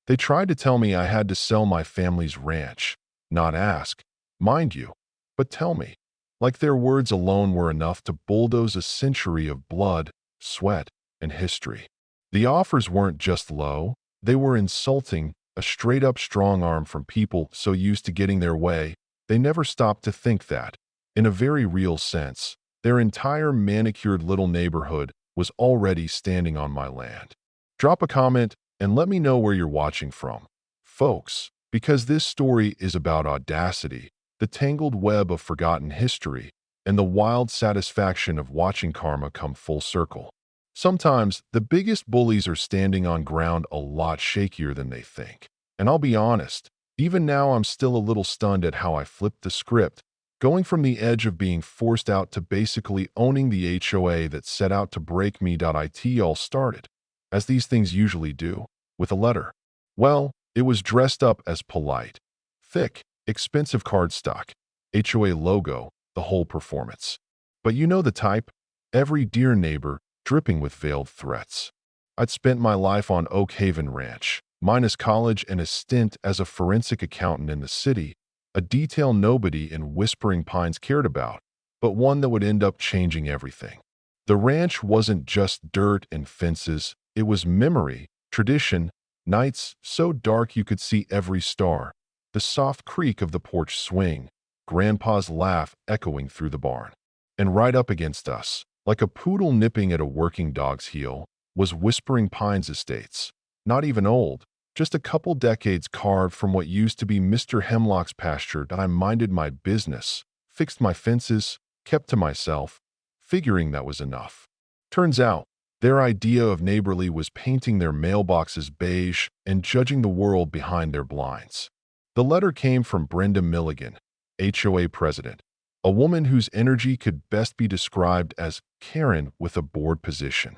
They tried to tell me I had to sell my family's ranch, not ask, mind you, but tell me. Like their words alone were enough to bulldoze a century of blood, sweat, and history. The offers weren't just low, they were insulting, a straight-up strong arm from people so used to getting their way, they never stopped to think that, in a very real sense, their entire manicured little neighborhood was already standing on my land. Drop a comment and let me know where you're watching from, folks, because this story is about audacity, the tangled web of forgotten history, and the wild satisfaction of watching karma come full circle. Sometimes, the biggest bullies are standing on ground a lot shakier than they think. And I'll be honest, even now I'm still a little stunned at how I flipped the script, going from the edge of being forced out to basically owning the HOA that set out to break me. It all started, as these things usually do, with a letter. Well, it was dressed up as polite. Thick, expensive cardstock, HOA logo, the whole performance. But you know the type? Every dear neighbor, dripping with veiled threats. I'd spent my life on Oak Haven Ranch, minus college and a stint as a forensic accountant in the city, a detail nobody in Whispering Pines cared about, but one that would end up changing everything. The ranch wasn't just dirt and fences, it was memory, tradition, nights so dark you could see every star, the soft creak of the porch swing, Grandpa's laugh echoing through the barn. And right up against us, like a poodle nipping at a working dog's heel, was Whispering Pines Estates. Not even old, just a couple decades carved from what used to be Mr. Hemlock's pasture. That I minded my business, fixed my fences, kept to myself, figuring that was enough. Turns out, their idea of neighborly was painting their mailboxes beige and judging the world behind their blinds. The letter came from Brenda Milligan, HOA president, a woman whose energy could best be described as Karen with a board position.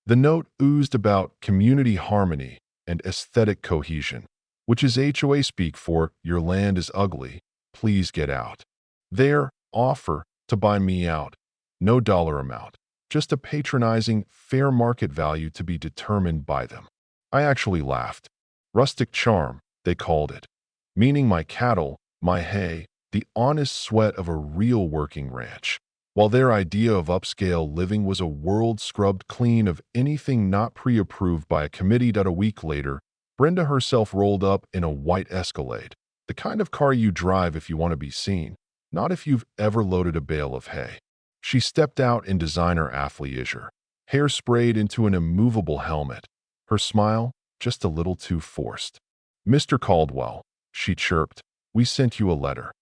The note oozed about community harmony and aesthetic cohesion, which is HOA speak for "your land is ugly, please get out." Their offer to buy me out, no dollar amount, just a patronizing, fair market value to be determined by them. I actually laughed. Rustic charm, they called it, meaning my cattle, my hay, the honest sweat of a real working ranch, while their idea of upscale living was a world scrubbed clean of anything not pre-approved by a committee. A week later, Brenda herself rolled up in a white Escalade, the kind of car you drive if you want to be seen, not if you've ever loaded a bale of hay. She stepped out in designer athleisure, hair sprayed into an immovable helmet, her smile just a little too forced. "Mr. Caldwell," she chirped, "we sent you a letter."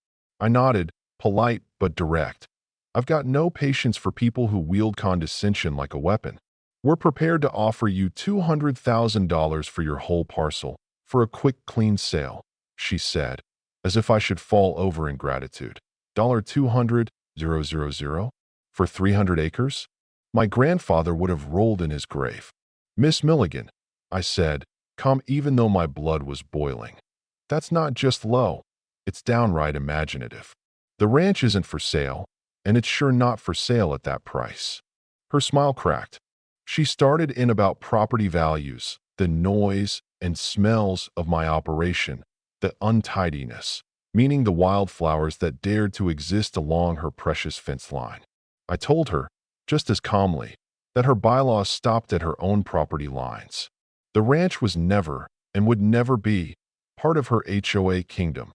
I nodded, polite but direct. I've got no patience for people who wield condescension like a weapon. "We're prepared to offer you $200,000 for your whole parcel, for a quick, clean sale," she said, as if I should fall over in gratitude. $200,000 for 300 acres? My grandfather would have rolled in his grave. "Miss Milligan," I said, calm even though my blood was boiling. "That's not just low, it's downright imaginative. The ranch isn't for sale, and it's sure not for sale at that price." Her smile cracked. She started in about property values, the noise and smells of my operation, the untidiness, meaning the wildflowers that dared to exist along her precious fence line. I told her, just as calmly, that her bylaws stopped at her own property lines. The ranch was never, and would never be, part of her HOA kingdom.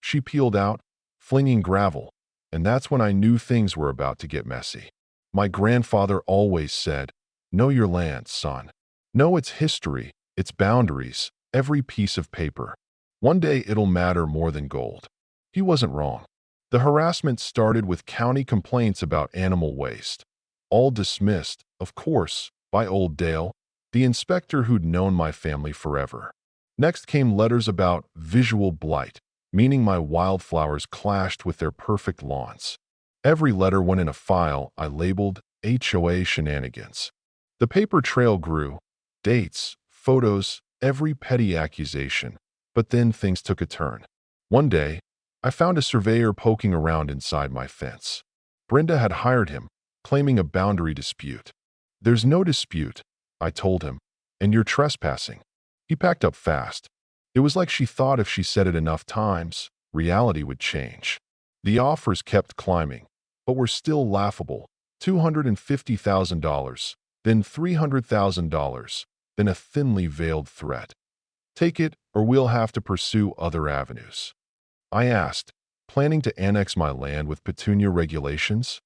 She peeled out, flinging gravel, and that's when I knew things were about to get messy. My grandfather always said, "Know your land, son. Know its history, its boundaries, every piece of paper. One day it'll matter more than gold." He wasn't wrong. The harassment started with county complaints about animal waste. All dismissed, of course, by Old Dale, the inspector who'd known my family forever. Next came letters about visual blight, meaning my wildflowers clashed with their perfect lawns. Every letter went in a file I labeled HOA shenanigans. The paper trail grew, dates, photos, every petty accusation. But then things took a turn. One day, I found a surveyor poking around inside my fence. Brenda had hired him, claiming a boundary dispute. "There's no dispute," I told him, "and you're trespassing." He packed up fast, It was like she thought if she said it enough times, reality would change. The offers kept climbing, but were still laughable. $250,000, then $300,000, then a thinly veiled threat. Take it, or we'll have to pursue other avenues. I asked, planning to annex my land with Petunia regulations?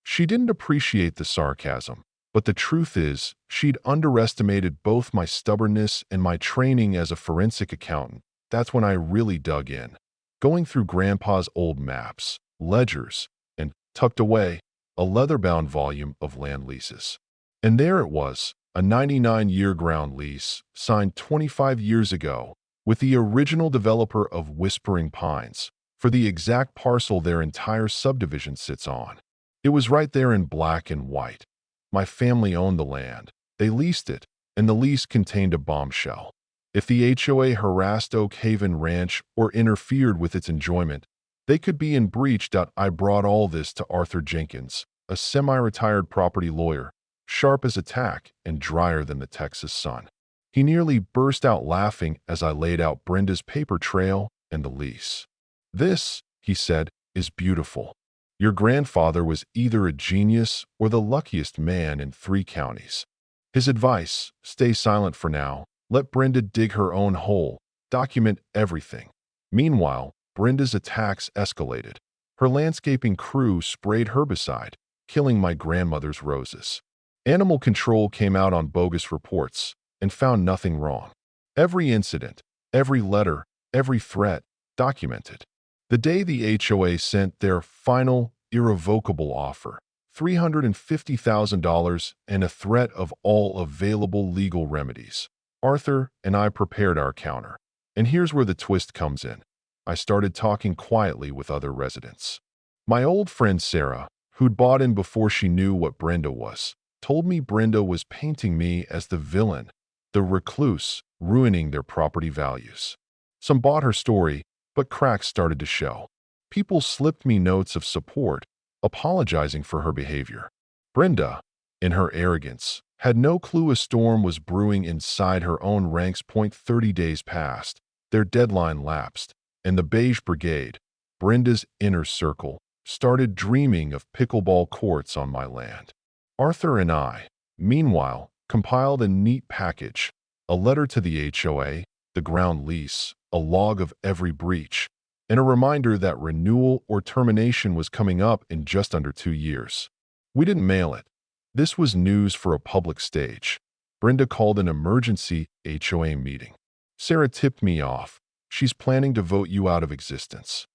She didn't appreciate the sarcasm, but the truth is, she'd underestimated both my stubbornness and my training as a forensic accountant. That's when I really dug in. Going through Grandpa's old maps, ledgers, and, tucked away, a leather-bound volume of land leases. And there it was, a 99-year ground lease, signed 25 years ago, with the original developer of Whispering Pines, for the exact parcel their entire subdivision sits on. It was right there in black and white. My family owned the land. They leased it, and the lease contained a bombshell. If the HOA harassed Oak Haven Ranch or interfered with its enjoyment, they could be in breach. I brought all this to Arthur Jenkins, a semi-retired property lawyer, sharp as a tack and drier than the Texas sun. He nearly burst out laughing as I laid out Brenda's paper trail and the lease. "This," he said, "is beautiful. Your grandfather was either a genius or the luckiest man in 3 counties. His advice, stay silent for now, let Brenda dig her own hole, document everything." Meanwhile, Brenda's attacks escalated. Her landscaping crew sprayed herbicide, killing my grandmother's roses. Animal control came out on bogus reports and found nothing wrong. Every incident, every letter, every threat, documented. The day the HOA sent their final, irrevocable offer, $350,000 and a threat of all available legal remedies, Arthur and I prepared our counter. And here's where the twist comes in. I started talking quietly with other residents. My old friend Sarah, who'd bought in before she knew what Brenda was, told me Brenda was painting me as the villain, the recluse, ruining their property values. Some bought her story, but cracks started to show. People slipped me notes of support, apologizing for her behavior. Brenda, in her arrogance, had no clue a storm was brewing inside her own ranks. 30 days passed, their deadline lapsed, and the Beige Brigade, Brenda's inner circle, started dreaming of pickleball courts on my land. Arthur and I, meanwhile, compiled a neat package, a letter to the HOA, the ground lease, a log of every breach, and a reminder that renewal or termination was coming up in just under 2 years. We didn't mail it. This was news for a public stage. Brenda called an emergency HOA meeting. "Sarah tipped me off. She's planning to vote you out of existence."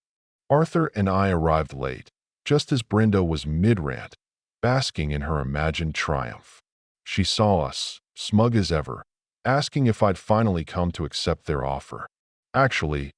Arthur and I arrived late, just as Brenda was mid-rant, basking in her imagined triumph. She saw us, smug as ever, asking if I'd finally come to accept their offer. "Actually,"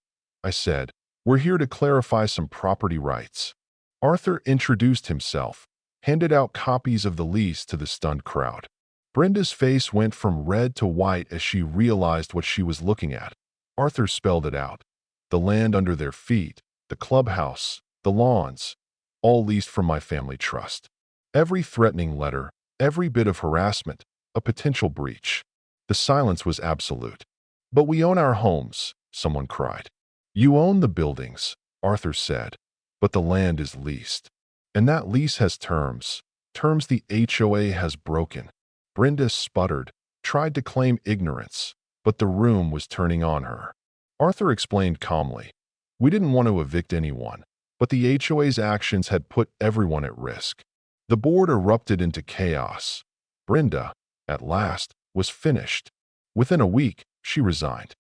I said, "we're here to clarify some property rights." Arthur introduced himself, handed out copies of the lease to the stunned crowd. Brenda's face went from red to white as she realized what she was looking at. Arthur spelled it out. The land under their feet, the clubhouse, the lawns, all leased from my family trust. Every threatening letter, every bit of harassment, a potential breach. The silence was absolute. "But we own our homes," someone cried. "You own the buildings," Arthur said, "but the land is leased. And that lease has terms the HOA has broken." Brenda sputtered, tried to claim ignorance, but the room was turning on her. Arthur explained calmly, "We didn't want to evict anyone, but the HOA's actions had put everyone at risk." The board erupted into chaos. Brenda, at last, was finished. Within a week, she resigned.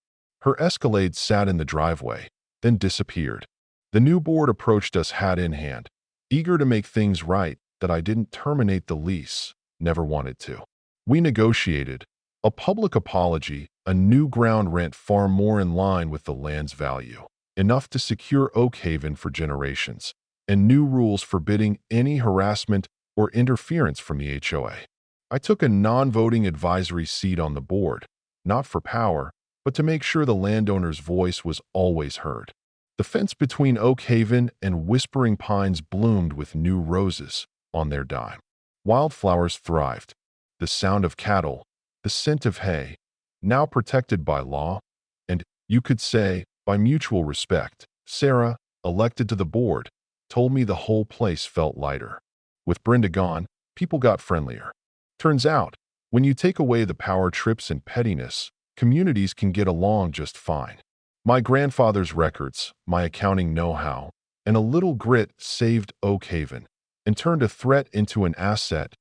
Her Escalade sat in the driveway, then disappeared. The new board approached us hat in hand, eager to make things right. That I didn't terminate the lease, never wanted to. We negotiated a public apology, a new ground rent far more in line with the land's value, enough to secure Oak Haven for generations, and new rules forbidding any harassment or interference from the HOA. I took a non-voting advisory seat on the board, not for power, but to make sure the landowner's voice was always heard. The fence between Oak Haven and Whispering Pines bloomed with new roses on their dime. Wildflowers thrived. The sound of cattle, the scent of hay, now protected by law, and You could say, by mutual respect, Sarah, elected to the board, told me the whole place felt lighter. With Brenda gone, people got friendlier. Turns out, when you take away the power trips and pettiness, communities can get along just fine. My grandfather's records, my accounting know-how, and a little grit saved Oak Haven and turned a threat into an asset.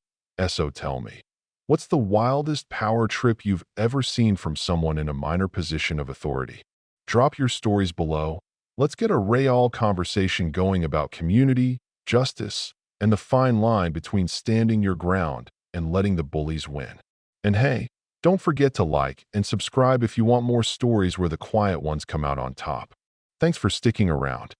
So tell me, what's the wildest power trip you've ever seen from someone in a minor position of authority? Drop your stories below. Let's get a real conversation going about community, justice, and the fine line between standing your ground and letting the bullies win. And hey, don't forget to like and subscribe if you want more stories where the quiet ones come out on top. Thanks for sticking around.